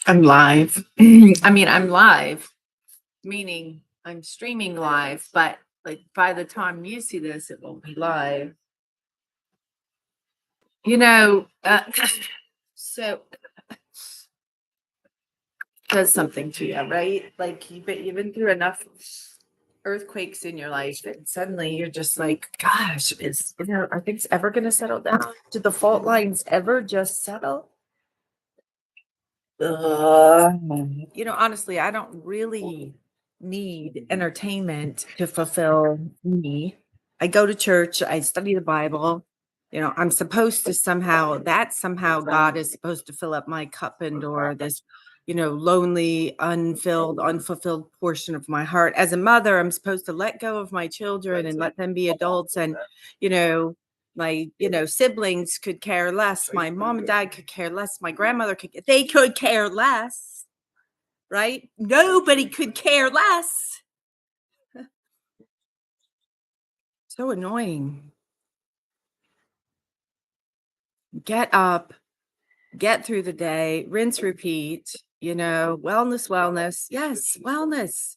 I'm live. I'm live, meaning I'm streaming live, but like by the time you see this, it won't be live. You know, so does something to you, right? Like you've been through enough earthquakes in your life, and suddenly you're just like, gosh, are things ever going to settle down? Do the fault lines ever just settle? Honestly, I don't really need entertainment to fulfill me. I go to church, I study the Bible. I'm supposed to somehow God is supposed to fill up my cup or this, lonely, unfulfilled portion of my heart. As a mother, I'm supposed to let go of my children and let them be adults. And, you know, my siblings could care less, my mom and dad could care less, my grandmother could care less, right? Nobody could care less. So annoying. Get up, get through the day, rinse, repeat, wellness. Yes, wellness.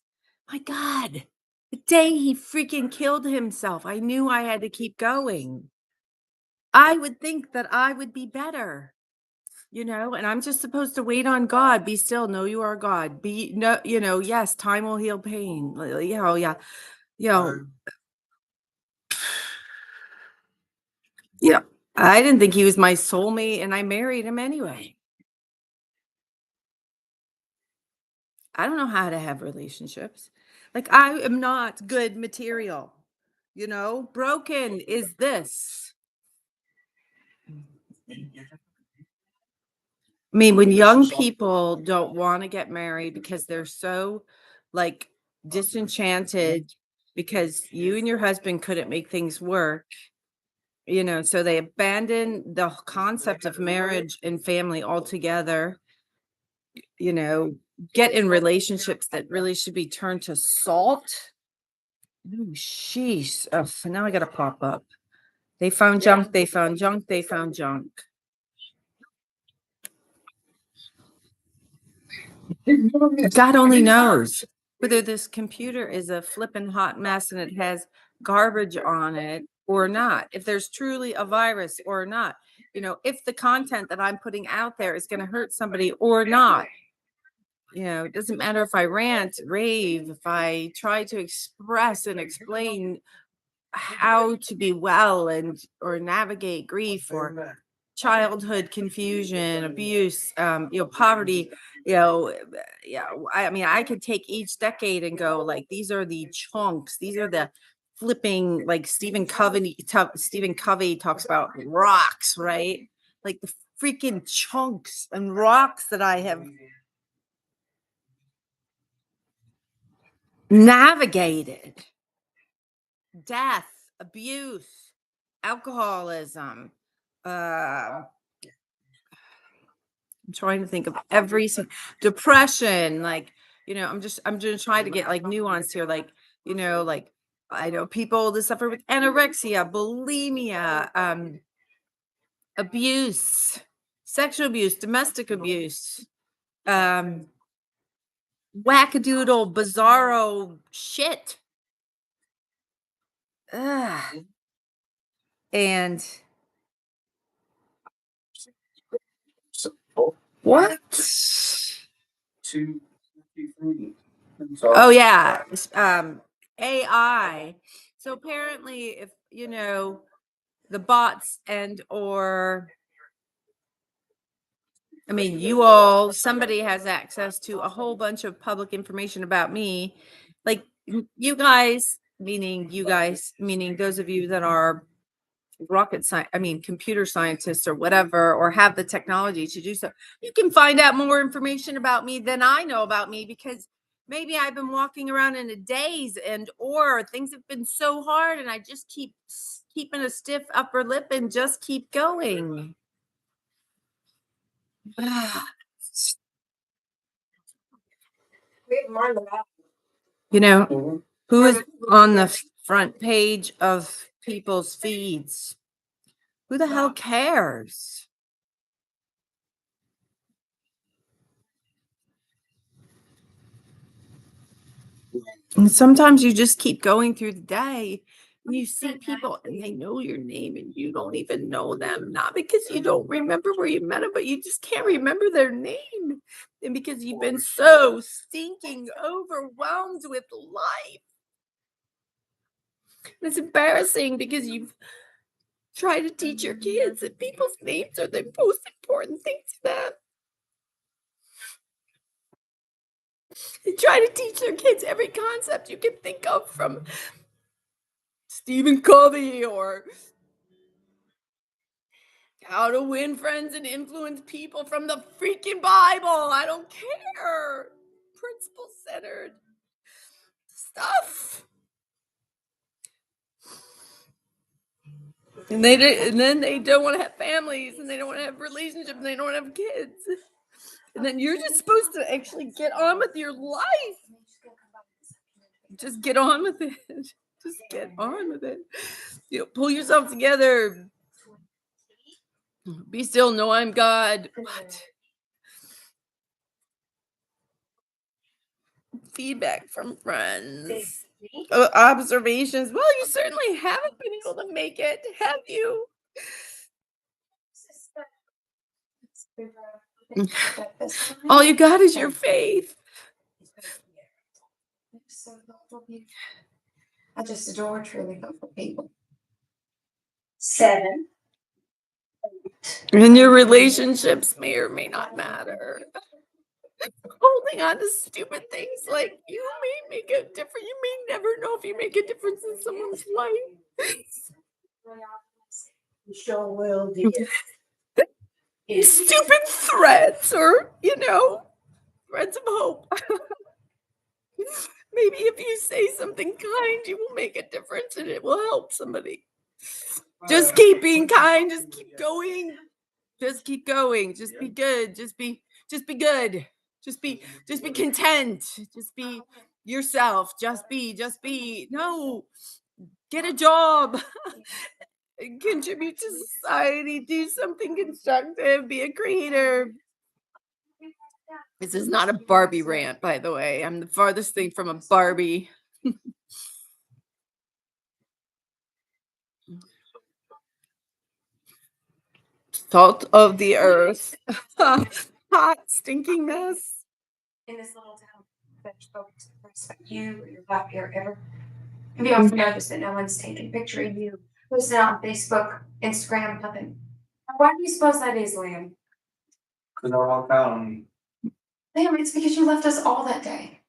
My God, the day he freaking killed himself, I knew I had to keep going. I would think that I would be better. And I'm just supposed to wait on God. Be still, know you are God. Be no, yes, time will heal pain. Yeah. You know, yeah. I didn't think he was my soulmate, and I married him anyway. I don't know how to have relationships. Like, I am not good material. Broken is this. I mean, when young people don't want to get married because they're so like disenchanted because you and your husband couldn't make things work, so they abandon the concept of marriage and family altogether, you know, get in relationships that really should be turned to salt. Oh, sheesh. Oh, so now I got to pop up. They found junk, they found junk, they found junk. God only knows whether this computer is a flippin' hot mess and it has garbage on it or not, if there's truly a virus or not, if the content that I'm putting out there is going to hurt somebody or not. It doesn't matter if I rant, rave, if I try to express and explain how to be well and or navigate grief or childhood confusion, abuse, poverty, yeah. I could take each decade and go like, these are the chunks, these are the flipping, like Stephen Covey talks about rocks, right? Like the freaking chunks and rocks that I have navigated. Death, abuse, alcoholism, uh I'm trying to think of depression, like, I'm just trying to get like nuance here, like, like I know people that suffer with anorexia, bulimia, abuse, sexual abuse, domestic abuse, um, wackadoodle, bizarro shit. Ugh. And what? Oh yeah, AI. So apparently, if the bots and or somebody has access to a whole bunch of public information about me, like you guys, meaning those of you that are computer scientists or whatever, or have the technology to do so, you can find out more information about me than I know about me, because maybe I've been walking around in a daze and or things have been so hard and I just keeping a stiff upper lip and just keep going. You know, who is on the front page of people's feeds? Who the hell cares? And sometimes you just keep going through the day and you see people and they know your name and you don't even know them. Not because you don't remember where you met them, but you just can't remember their name. And because you've been so stinking overwhelmed with life. And it's embarrassing because you've tried to teach your kids that people's names are the most important thing to them. They try to teach their kids every concept you can think of from Stephen Covey or how to win friends and influence people from the freaking Bible. I don't care. Principle centered stuff. And then they don't want to have families and they don't want to have relationships and they don't want to have kids. And then you're just supposed to actually get on with your life. Just get on with it. Just get on with it. You know, pull yourself together. Be still, know I'm God. What? Feedback from friends. Observations. Well, you certainly haven't been able to make it, have you? All you got is your faith. I just adore truly hopeful people. 7. And your relationships may or may not matter. Holding on to stupid things like you may make a difference. You may never know if you make a difference in someone's life. You sure will, dear. Stupid threats or, threads of hope. Maybe if you say something kind, you will make a difference and it will help somebody. Just keep being kind. Just keep going. Just keep going. Just be good. Just be good. Just be content. Just be yourself. Just be. No, get a job. Contribute to society. Do something constructive. Be a creator. This is not a Barbie rant, by the way. I'm the farthest thing from a Barbie. Salt of the earth. Hot, stinking mess. In this little town that folks respect you or your happy or ever. Have you also noticed that no one's taking a picture of you? Posted on Facebook, Instagram, nothing. Why do you suppose that is, Liam? Because I walked out on you. Liam, it's because you left us all that day.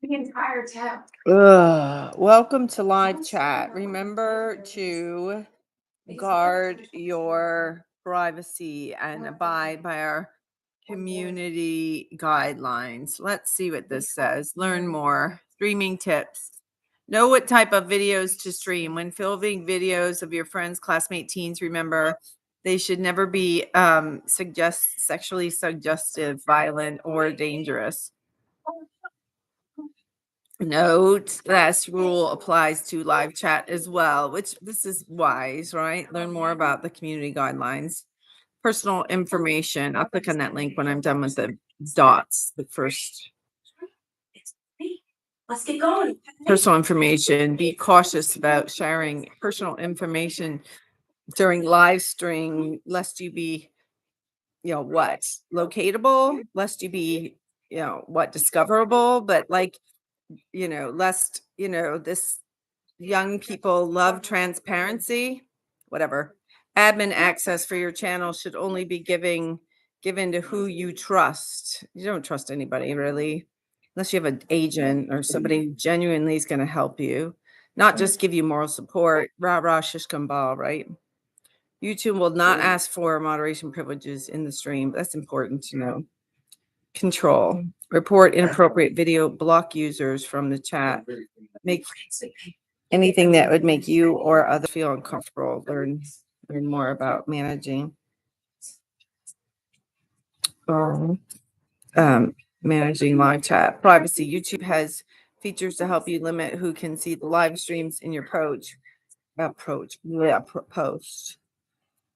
The entire town. Welcome to live chat. Remember to guard your privacy and abide by our community guidelines. Let's see what this says. Learn more. Streaming tips. Know what type of videos to stream. When filming videos of your friends, classmate teens, remember they should never be sexually suggestive, violent, or dangerous. Note this rule applies to live chat as well, which this is wise, right? Learn more about the community guidelines. Personal information. I'll click on that link when I'm done with the dots. The first Let's get going. personal information. Be cautious about sharing personal information during live stream, lest you be, locatable, lest you be, discoverable, but lest, this young people love transparency, whatever. Admin access for your channel should only be given to who you trust. You don't trust anybody really, unless you have an agent or somebody who genuinely is going to help you, not just give you moral support. Rah rah shish kambal, right? YouTube will not ask for moderation privileges in the stream. That's important to know. Control. Report inappropriate video. Block users from the chat. Make anything that would make you or others feel uncomfortable. Learn more about managing um, managing live chat. Privacy. YouTube has features to help you limit who can see the live streams in your post.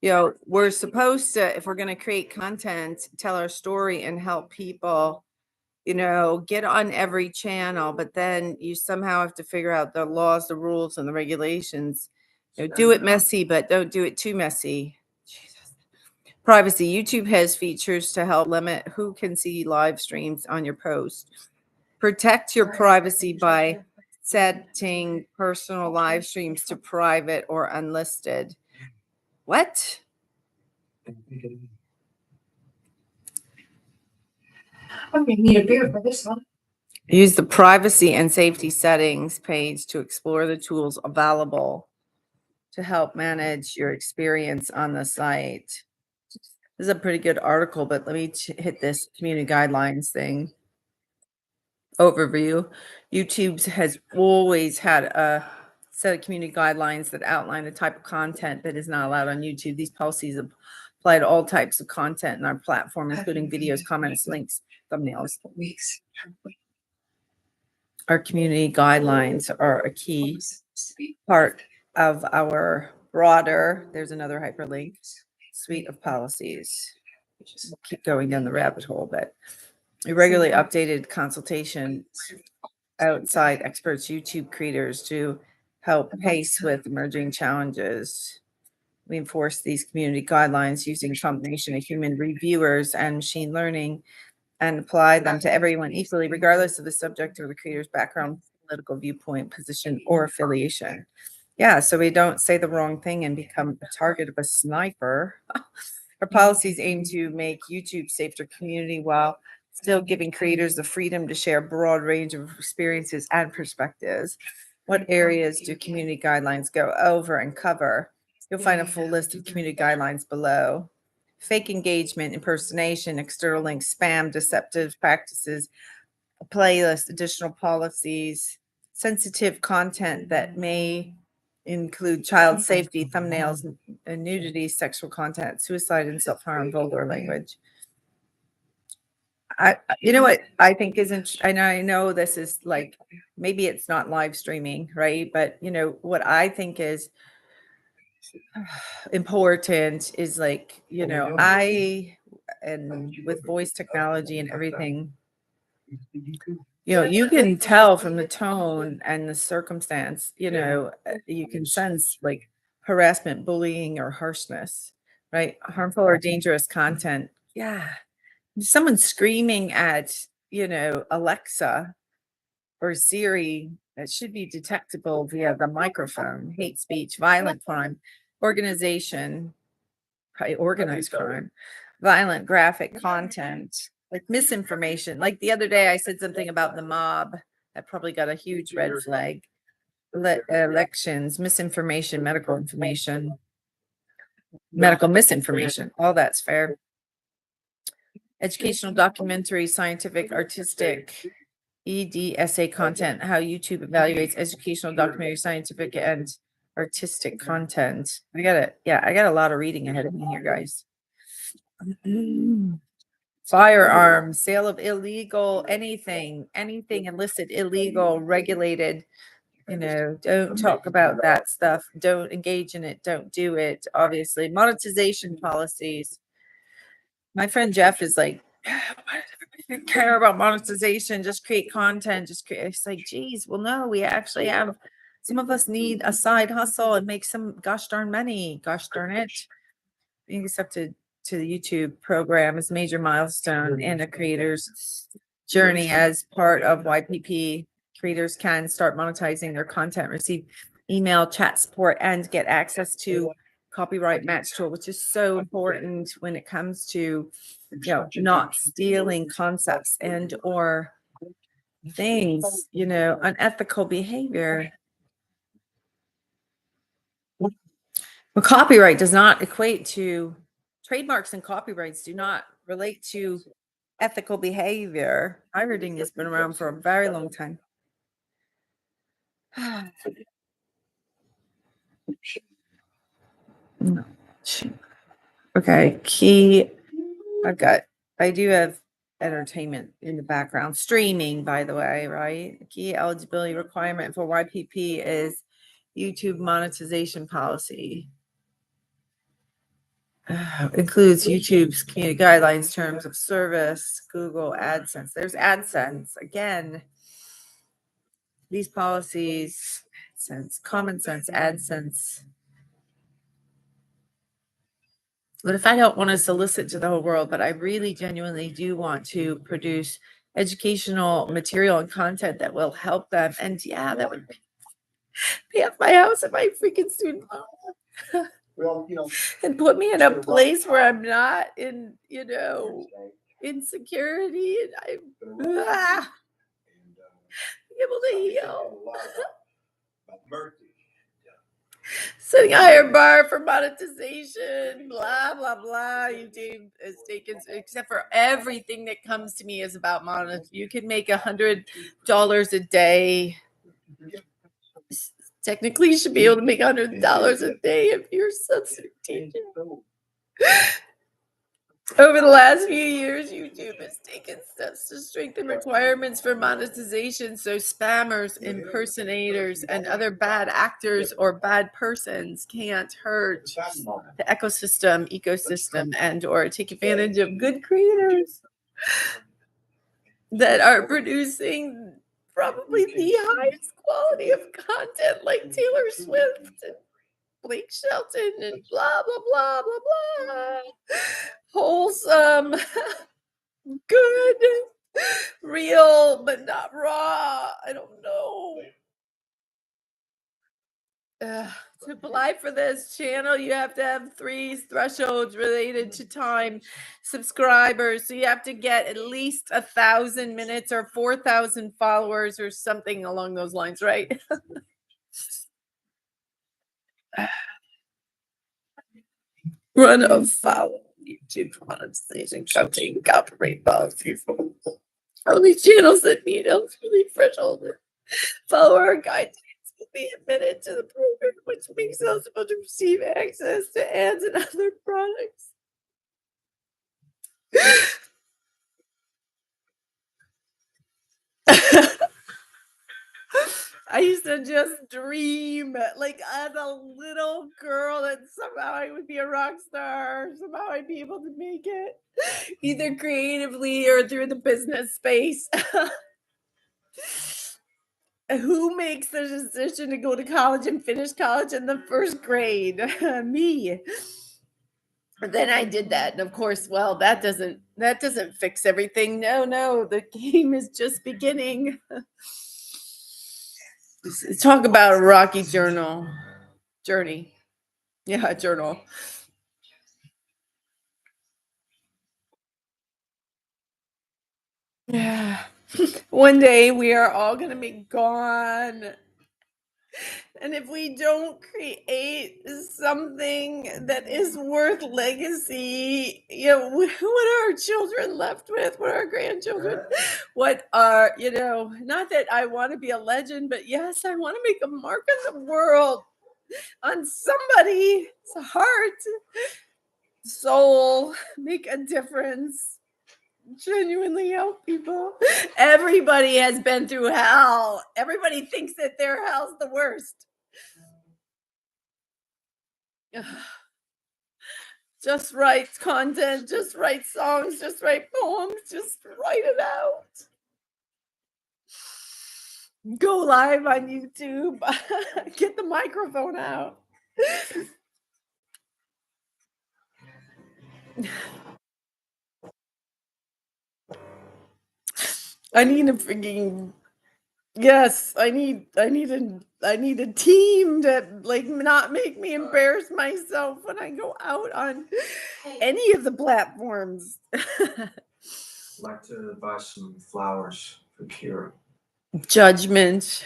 We're supposed to, if we're going to create content, tell our story and help people get on every channel, but then you somehow have to figure out the laws, the rules, and the regulations. Do it messy, but don't do it too messy. Jesus. Privacy. YouTube has features to help limit who can see live streams on your post. Protect your privacy by setting personal live streams to private or unlisted. What? I'm gonna need a beer for this one. Use the privacy and safety settings page to explore the tools available to help manage your experience on the site. This is a pretty good article, but let me hit this community guidelines thing. Overview. YouTube has always had a set of community guidelines that outline the type of content that is not allowed on YouTube. These policies apply to all types of content in our platform, including videos, comments, links, thumbnails. Our community guidelines are a key part of our broader, there's another hyperlink, suite of policies. We'll keep going down the rabbit hole, but we regularly updated consultation outside experts, YouTube creators to help pace with emerging challenges. We enforce these community guidelines using a combination of human reviewers and machine learning and apply them to everyone equally, regardless of the subject or the creator's background, political viewpoint, position, or affiliation. Yeah, so we don't say the wrong thing and become a target of a sniper. Our policies aim to make YouTube safe for community while still giving creators the freedom to share a broad range of experiences and perspectives. What areas do community guidelines go over and cover? You'll find a full list of community guidelines below. Fake engagement, impersonation, external links, spam, deceptive practices, a playlist, additional policies, sensitive content that may include child safety, thumbnails, and nudity, sexual content, suicide, and self-harm, vulgar language. You know what I think isn't, and I know this is like, maybe it's not live streaming, right? But what I think is important is like, and with voice technology and everything, you can tell from the tone and the circumstance, you can sense like harassment, bullying, or harshness, right? Harmful or dangerous content. Yeah. Someone screaming at, Alexa or Siri, that should be detectable via the microphone. Hate speech, violent crime, organization, probably organized crime, violent graphic content, like misinformation. Like the other day, I said something about the mob that probably got a huge red flag. Elections, misinformation, medical misinformation, all that's fair. Educational, documentary, scientific, artistic, EDSA content, how YouTube evaluates educational, documentary, scientific, and artistic content. I got a lot of reading ahead of me here, guys. Firearms, sale of illegal, anything illicit, illegal, regulated. Don't talk about that stuff. Don't engage in it. Don't do it. Obviously, monetization policies. My friend Jeff is like, why does everybody care about monetization? Just create content. Just create. It's like, geez, well, no, we actually have. Some of us need a side hustle and make some gosh darn money. Gosh darn it. Being accepted to the YouTube program is a major milestone in a creator's journey. As part of YPP, creators can start monetizing their content, receive email, chat support, and get access to copyright match tool, which is so important when it comes to not stealing concepts and or things, unethical behavior. Well, copyright does not equate to trademarks, and copyrights do not relate to ethical behavior. Pirating has been around for a very long time. Okay, I do have entertainment in the background. Streaming, by the way, right? Key eligibility requirement for YPP is YouTube monetization policy. includes YouTube's community guidelines, terms of service, Google AdSense. There's AdSense again. These policies, AdSense, common sense, AdSense. But if I don't want to solicit to the whole world, but I really genuinely do want to produce educational material and content that will help them. And yeah, that would pay off my house and my freaking student loan. Well, And put me in a place where I'm not in, insecurity and I'm able to heal. Setting a higher bar for monetization, blah, blah, blah. YouTube is taken, except for everything that comes to me is about monetization. You can make $100 a day. Technically, you should be able to make $100 a day if you're a substitute teacher. Over the last few years, YouTube has taken steps to strengthen requirements for monetization so spammers, impersonators, and other bad actors or bad persons can't hurt the ecosystem, and or take advantage of good creators that are producing probably the highest quality of content, like Taylor Swift and Blake Shelton and blah, blah, blah, blah, blah. Wholesome, good, real, but not raw. I don't know. To apply for this channel, you have to have 3 thresholds related to time subscribers. So you have to get at least 1,000 minutes or 4,000 followers or something along those lines, right? Run afoul YouTube monetization company copyright policy for only channels that meet eligibility threshold. Follower guidelines will be admitted to the program, which makes eligible to receive access to ads and other products. I used to just dream, like as a little girl, that somehow I would be a rock star. Somehow I'd be able to make it, either creatively or through the business space. Who makes the decision to go to college and finish college in the first grade? Me. But then I did that, and of course, well, that doesn't fix everything. No, the game is just beginning. Talk about a rocky journey. Yeah, journal. Yeah. One day we are all going to be gone. And if we don't create something that is worth legacy, what are our children left with? What are our grandchildren? What are, not that I want to be a legend, but yes, I want to make a mark in the world on somebody's heart, soul, make a difference, genuinely help people. Everybody has been through hell. Everybody thinks that their hell's the worst. Just write content, just write songs, just write poems, just write it out. Go live on YouTube. Get the microphone out. I need a freaking yes. I need a team to not make me embarrass myself when I go out on any of the platforms. I'd like to buy some flowers for Kira. Judgment.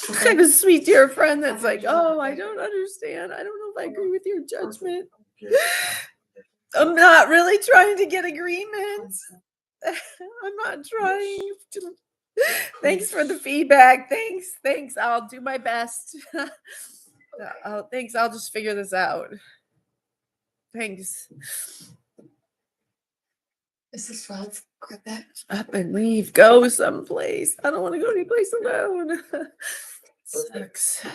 I have a sweet dear friend that's like, oh, I don't understand. I don't know if I agree with your judgment. I'm not really trying to get agreement. I'm not trying to. Thanks for the feedback. Thanks. I'll do my best. Thanks. I'll just figure this out. Thanks. Mrs. Rhodes, grab that. Up and leave. Go someplace. I don't want to go anyplace alone. Sucks.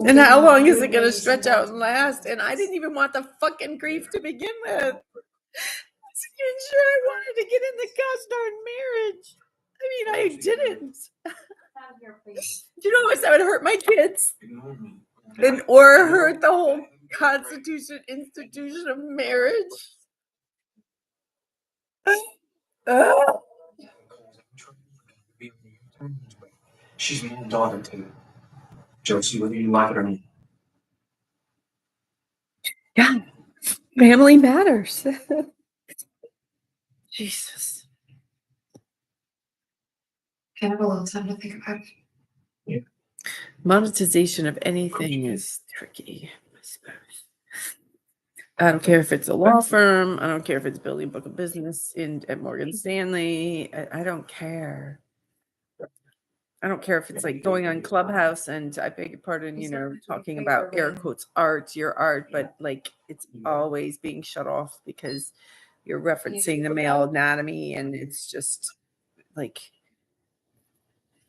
And how long is it gonna stretch out and last? And I didn't even want the fucking grief to begin with. I wasn't even sure I wanted to get in the gosh darn marriage. I mean, I didn't. You know what? That would hurt my kids Ignore me. and or hurt the whole institution of marriage. Ugh. She's my daughter too. Josie, whether you like it or not. Yeah, family matters. Jesus. Can I have a little time to think about it? Monetization of anything is tricky, I suppose. I don't care if it's a law firm. I don't care if it's building a book of business at Morgan Stanley. I don't care. I don't care if it's like going on Clubhouse and I beg your pardon, you know, talking about air quotes art, your art, but like it's always being shut off because you're referencing the male anatomy and it's just like,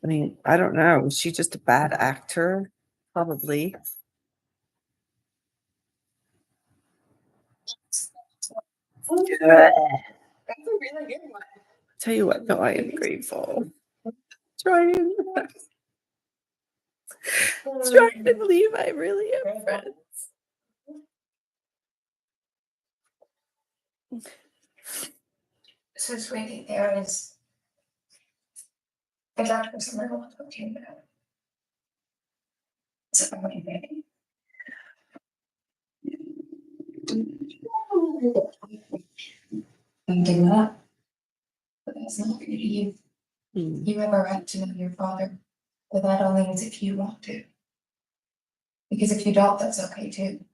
I mean, I don't know. Was she just a bad actor? Probably. That's a really good one. Tell you what, though, I am grateful. Trying to believe I really am friends. So, sweetie, there is a doctor somewhere I want to talk to you about. It's about my baby. I'm giving up. But that's not fair to you. You have a right to know your father, but that only is if you want to. Because if you don't, that's okay too.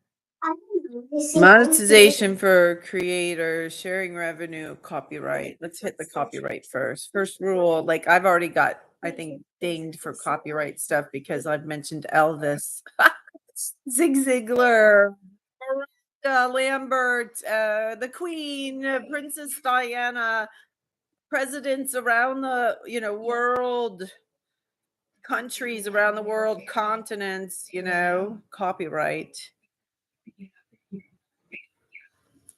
Monetization for creators, sharing revenue, copyright. Let's hit the copyright first. First rule, like I've already got, I think, dinged for copyright stuff because I've mentioned Elvis, Zig Ziglar, Miranda Lambert, the Queen, Princess Diana, presidents around the world, countries around the world, continents, copyright.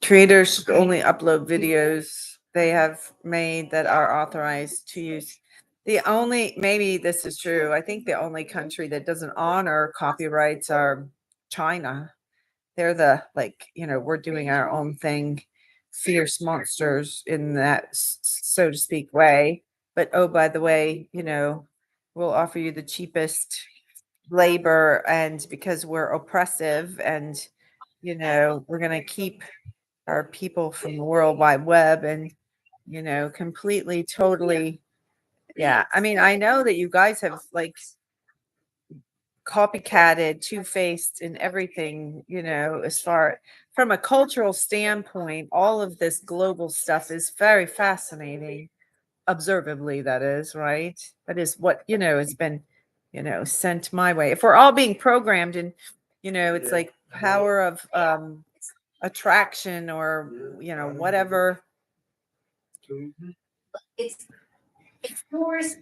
Creators should only upload videos they have made that are authorized to use. Maybe this is true. I think the only country that doesn't honor copyrights are China. They're we're doing our own thing, fierce monsters in that, so to speak, way. But oh, by the way, we'll offer you the cheapest labor, and because we're oppressive and we're going to keep our people from the World Wide Web and completely, totally. Yeah, I mean, I know that you guys have like copycatted, two-faced in everything, as far from a cultural standpoint. All of this global stuff is very fascinating, observably, that is, right? That is what has been sent my way. If we're all being programmed and it's like power of attraction or whatever. It's yours,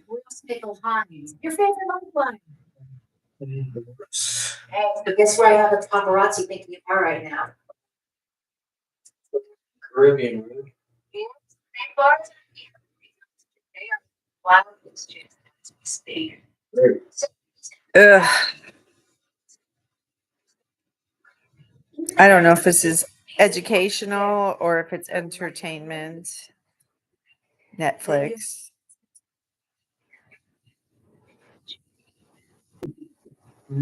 Pickle Hines. Your favorite line. Hey, but guess where I have the paparazzi thinking you are right now? Caribbean. Ugh. I don't know if this is educational or if it's entertainment. Netflix. A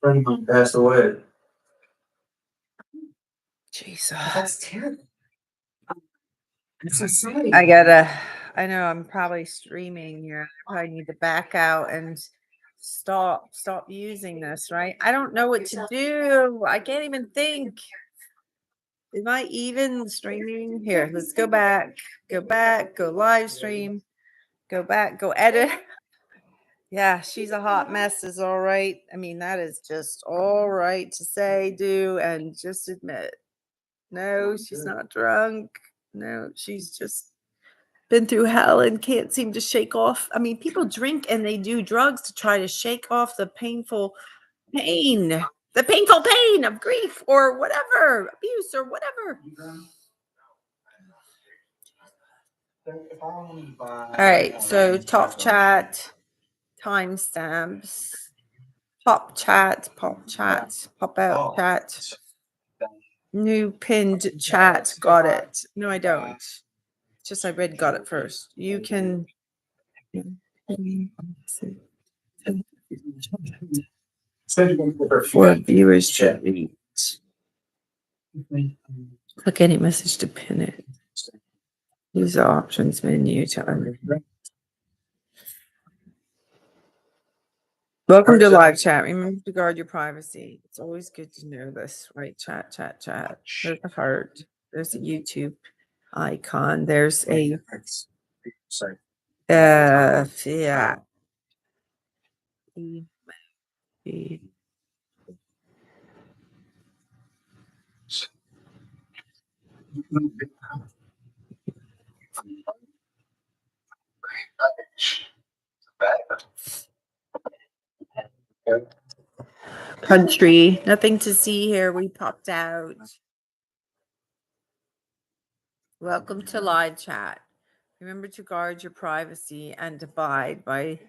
friend of mine passed away. Jesus. That's terrible. I know I'm probably streaming here. I probably need to back out and stop using this, right? I don't know what to do. I can't even think. Am I even streaming? Here, let's go back, go live stream, go back, go edit. Yeah, she's a hot mess is all right. I mean, that is just all right to say, do, and just admit. No, she's not drunk. No, she's just been through hell and can't seem to shake off. I mean, people drink and they do drugs to try to shake off the painful pain, of grief or whatever, abuse or whatever. All right, so top chat, timestamps, pop chat, pop out chat, new pinned chat. Got it. No, I don't. Just I read got it first. You can. For viewers to read. Click any message to pin it. Use the options menu to unread. Welcome to live chat. Remember to guard your privacy. It's always good to know this, right? Chat. There's a heart. There's a YouTube icon. There's a yeah. Country. Nothing to see here. We popped out. Welcome to live chat. Remember to guard your privacy and abide by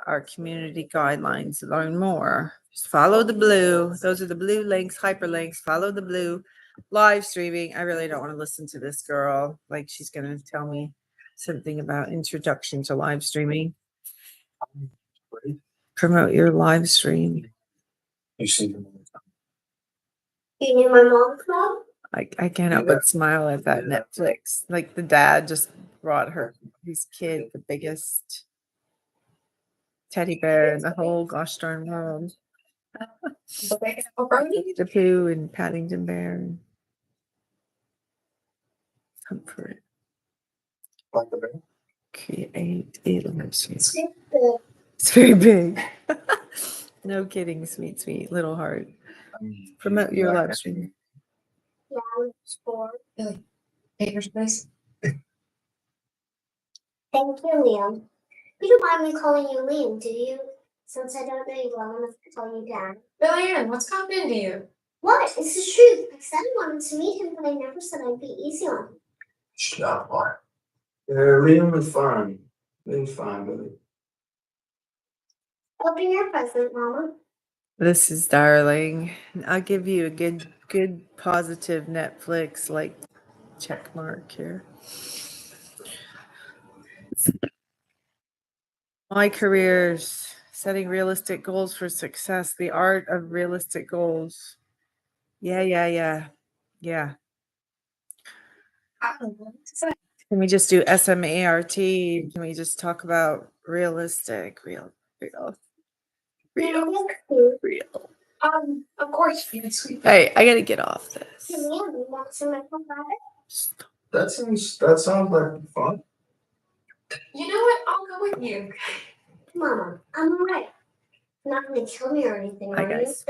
our community guidelines. Learn more. Just follow the blue. Those are the blue links, hyperlinks. Follow the blue. Live streaming. I really don't want to listen to this girl. Like she's going to tell me something about introduction to live streaming. Promote your live stream. You see them all the time. You knew my mom's mom? I can't help but smile at that Netflix. Like the dad just brought his kid the biggest teddy bear in the whole gosh darn world. The Pooh and Paddington Bear. And comfort. Like the bear? Create a live stream. It's very big. No kidding, sweet little heart. Promote your live stream. Yeah, it's 4. Billy, papers, please. Thank you, Liam. You don't mind me calling you Liam, do you? Since I don't know you well enough to call you Dad. Billy Ann, what's gotten into you? What? It's the truth. I said I wanted to meet him, but I never said I'd be easy on him. Stop, Mark. Liam is fine. Liam's fine, Billy. Open your present, Mama. This is darling. I'll give you a good positive Netflix like check mark here. My careers, setting realistic goals for success, the art of realistic goals. Yeah. Can we just do SMART? Can we just talk about realistic, real? Of course, you sweet. Hey, I gotta get off this. Liam, you want some of my That sounds like fun. You know what? I'll go with you. Mama, I'm alright. You're not gonna kill me or anything, Hi are you? guys.